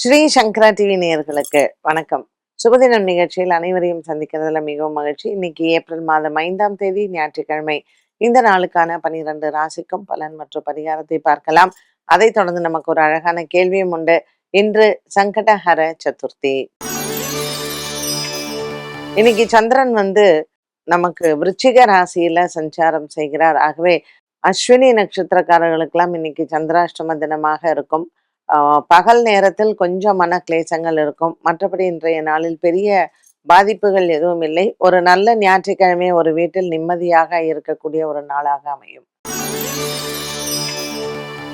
ஸ்ரீ சங்கரா TV நேயர்களுக்கு வணக்கம். சுபதினம் நிகழ்ச்சியில் அனைவரையும் சந்திக்கிறதுல மிகவும் மகிழ்ச்சி. இன்னைக்கு ஏப்ரல் மாதம் 5ஆம் தேதி ஞாயிற்றுக்கிழமை. இந்த நாளுக்கான 12 ராசிக்கும் பலன் மற்றும் பரிகாரத்தை பார்க்கலாம். அதைத் தொடர்ந்து நமக்கு ஒரு அழகான கேள்வியும் உண்டு. இன்று சங்கடஹர சதுர்த்தி. இன்னைக்கு சந்திரன் நமக்கு விருச்சிக ராசியில சஞ்சாரம் செய்கிறார். ஆகவே அஸ்வினி நட்சத்திரக்காரர்களுக்கெல்லாம் இன்னைக்கு சந்திராஷ்டம தினமாக இருக்கும். பகல் நேரத்தில் கொஞ்சம் மன கிளேசங்கள் இருக்கும். மற்றபடி இன்றைய நாளில் பெரிய பாதிப்புகள் எதுவும் இல்லை. ஒரு நல்ல ஞாயிற்றுக்கிழமை ஒரு வீட்டில் நிம்மதியாக இருக்கக்கூடிய ஒரு நாளாக அமையும்.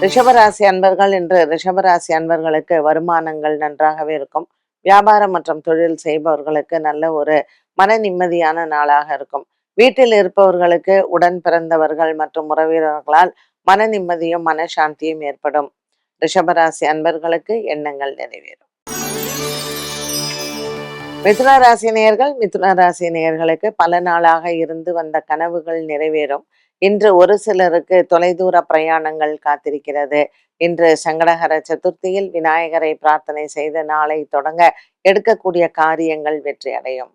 ரிஷபராசி அன்பர்கள், இன்று ரிஷபராசி அன்பர்களுக்கு வருமானங்கள் நன்றாகவே இருக்கும். வியாபாரம் மற்றும் தொழில் செய்பவர்களுக்கு நல்ல ஒரு மன நிம்மதியான நாளாக இருக்கும். வீட்டில் இருப்பவர்களுக்கு உடன் பிறந்தவர்கள் மற்றும் உறவினர்களால் மன நிம்மதியும் மனசாந்தியும் ஏற்படும். ரிஷபராசி அன்பர்களுக்கு எண்ணங்கள் நிறைவேறும். மிதுன ராசி நேயர்கள், மிதுன ராசி நேயர்களுக்கு பல நாளாக இருந்து வந்த கனவுகள் நிறைவேறும். இன்று ஒரு சிலருக்கு தொலைதூர பிரயாணங்கள் காத்திருக்கிறது. இன்று சங்கடஹர சதுர்த்தியில் விநாயகரை பிரார்த்தனை செய்து நாளை தொடங்க எடுக்கக்கூடிய காரியங்கள் வெற்றி அடையும்.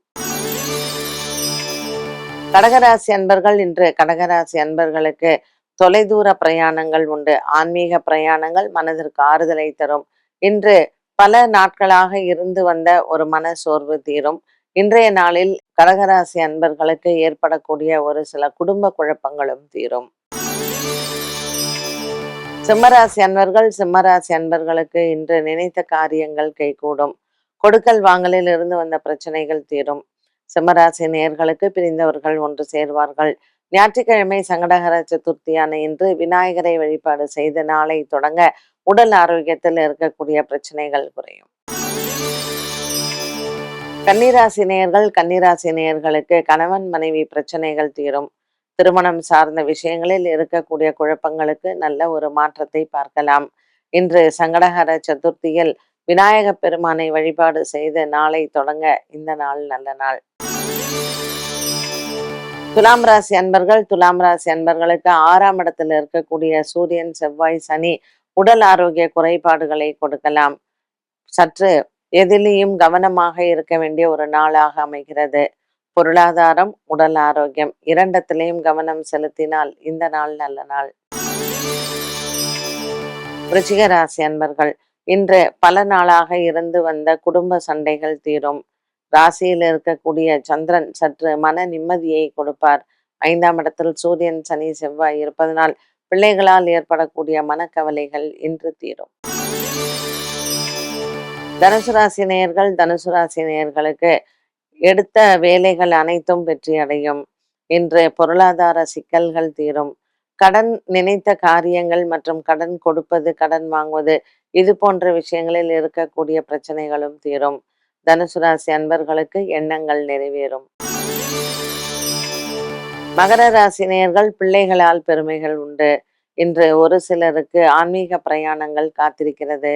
கடகராசி அன்பர்கள், இன்று கடகராசி அன்பர்களுக்கு தொலைதூர பிரயாணங்கள் உண்டு. ஆன்மீக பிரயாணங்கள் மனதிற்கு ஆறுதலை தரும். இன்று பல நாட்களாக இருந்து வந்த ஒரு மன சோர்வு தீரும். இன்றைய நாளில் கடகராசி அன்பர்களுக்கு ஏற்படக்கூடிய ஒரு சில குடும்ப குழப்பங்களும் தீரும். சிம்மராசி அன்பர்கள், சிம்மராசி அன்பர்களுக்கு இன்று நினைத்த காரியங்கள் கைகூடும். கொடுக்கல் வாங்கலில் இருந்து வந்த பிரச்சனைகள் தீரும். சிம்மராசி நேயர்களுக்கு பிரிந்தவர்கள் ஒன்று சேர்வார்கள். ஞாயிற்றுக்கிழமை சங்கடஹர சதுர்த்தியான இன்று விநாயகரை வழிபாடு செய்து நாளை தொடங்க உடல் ஆரோக்கியத்தில் இருக்கக்கூடிய பிரச்சனைகள் குறையும். கன்னிராசி நேயர்கள், கன்னிராசி நேயர்களுக்கு கணவன் மனைவி பிரச்சனைகள் தீரும். திருமணம் சார்ந்த விஷயங்களில் இருக்கக்கூடிய குழப்பங்களுக்கு நல்ல ஒரு மாற்றத்தை பார்க்கலாம். இன்று சங்கடஹர சதுர்த்தியில் விநாயக பெருமானை வழிபாடு செய்து நாளை தொடங்க இந்த நாள் நல்ல நாள். துலாம் ராசி அன்பர்கள், துலாம் ராசி அன்பர்களுக்கு 6ஆம் இடத்தில் இருக்கக்கூடிய சூரியன் செவ்வாய் சனி உடல் ஆரோக்கிய குறைபாடுகளை கொடுக்கலாம். சற்று எதிலையும் கவனமாக இருக்க வேண்டிய ஒரு நாளாக அமைகிறது. பொருளாதாரம், உடல் ஆரோக்கியம் இரண்டத்திலையும் கவனம் செலுத்தினால் இந்த நாள் நல்ல நாள். விருச்சிக ராசி அன்பர்கள், இன்று பல நாளாக இருந்து வந்த குடும்ப சண்டைகள் தீரும். ராசியில் இருக்கக்கூடிய சந்திரன் சற்று மன நிம்மதியை கொடுப்பார். 5ஆம் இடத்தில் சூரியன் சனி செவ்வாய் இருப்பதனால் பிள்ளைகளால் ஏற்படக்கூடிய மனக்கவலைகள் இன்று தீரும். தனுசு ராசி நேயர்கள், தனுசு ராசி நேயர்களுக்கு எடுத்த வேலைகள் அனைத்தும் வெற்றி அடையும். இன்று பொருளாதார சிக்கல்கள் தீரும். கடன் நினைத்த காரியங்கள் மற்றும் கடன் கொடுப்பது, கடன் வாங்குவது இது போன்ற விஷயங்களில் இருக்கக்கூடிய பிரச்சனைகளும் தீரும். தனுசு ராசி அன்பர்களுக்கு எண்ணங்கள் நிறைவேறும். மகர ராசி நேயர்கள், பிள்ளைகளால் பெருமைகள் உண்டு. இன்று ஒரு சிலருக்கு ஆன்மீக பிரயாணங்கள் காத்திருக்கிறது.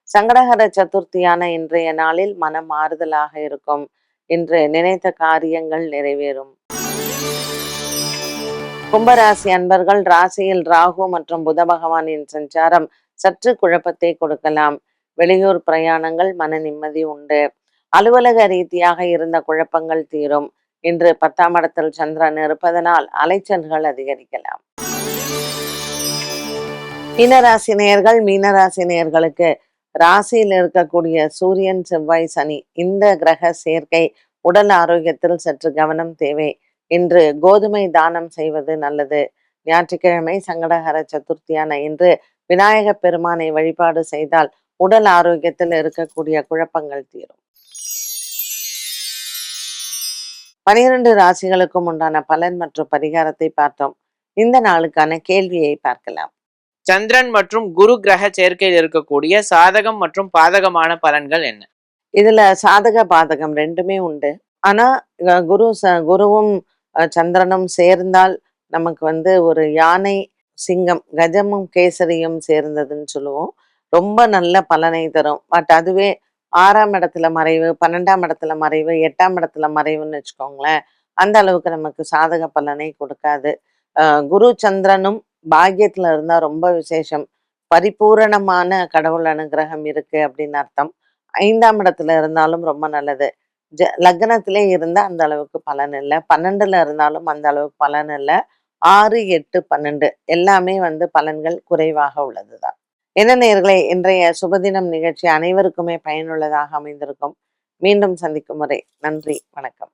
சங்கடஹர சதுர்த்தியான இன்றைய நாளில் மனம் ஆறுதலாக இருக்கும். இன்று நினைத்த காரியங்கள் நிறைவேறும். கும்பராசி அன்பர்கள், ராசியில் ராகு மற்றும் புத பகவானின் சஞ்சாரம் சற்று குழப்பத்தை கொடுக்கலாம். வெளியூர் பிரயாணங்கள் மன நிம்மதி உண்டு. அலுவலக ரீதியாக இருந்த குழப்பங்கள் தீரும். இன்று 10ஆம் இடத்தில் சந்திரன் இருப்பதனால் அலைச்சல்கள் அதிகரிக்கலாம். மீனராசி நேயர்கள், மீனராசி நேயர்களுக்கு ராசியில் இருக்கக்கூடிய சூரியன் செவ்வாய் சனி இந்த கிரக சேர்க்கை உடல் ஆரோக்கியத்தில் சற்று கவனம் தேவை. இன்று கோதுமை தானம் செய்வது நல்லது. ஞாயிற்றுக்கிழமை சங்கடஹர சதுர்த்தியான இன்று விநாயக பெருமானை வழிபாடு செய்தால் உடல் ஆரோக்கியத்தில் இருக்கக்கூடிய குழப்பங்கள் தீரும். 12 ராசிகளுக்கும் உண்டான பலன் மற்றும் பரிகாரத்தை பார்த்தோம். இந்த நாளுக்கான கேள்வியை பார்க்கலாம். சந்திரன் மற்றும் குரு கிரக சேர்க்கையில் இருக்கக்கூடிய சாதகம் மற்றும் பாதகமான பலன்கள் என்ன? இதுல சாதக பாதகம் ரெண்டுமே உண்டு. ஆனா குருவும் சந்திரனும் சேர்ந்தால் நமக்கு ஒரு யானை சிங்கம் கஜமும் கேசரியும் சேர்ந்ததுன்னு சொல்லுவோம். ரொம்ப நல்ல பலனை தரும். பட் அதுவே 6ஆம் இடத்துல மறைவு, 12ஆம் இடத்துல மறைவு, 8ஆம் இடத்துல மறைவுன்னு வச்சுக்கோங்களேன், அந்த அளவுக்கு நமக்கு சாதக பலனை கொடுக்காது. குரு சந்திரனும் பாக்கியத்துல இருந்தா ரொம்ப விசேஷம். பரிபூரணமான கடவுள் அனுகிரகம் இருக்கு அப்படின்னு அர்த்தம். 5ஆம் இடத்துல இருந்தாலும் ரொம்ப நல்லது. லக்னத்திலே இருந்தா அந்த அளவுக்கு பலன் இல்ல. 12ல இருந்தாலும் அந்த அளவுக்கு பலன் இல்ல. 6, 8, 12 எல்லாமே வந்து பலன்கள் குறைவாக உள்ளதுதான். என்ன நேயர்களே, இன்றைய சுபதினம் நிகழ்ச்சி அனைவருக்குமே பயனுள்ளதாக அமைந்திருக்கும். மீண்டும் சந்திக்கும் வரை நன்றி, வணக்கம்.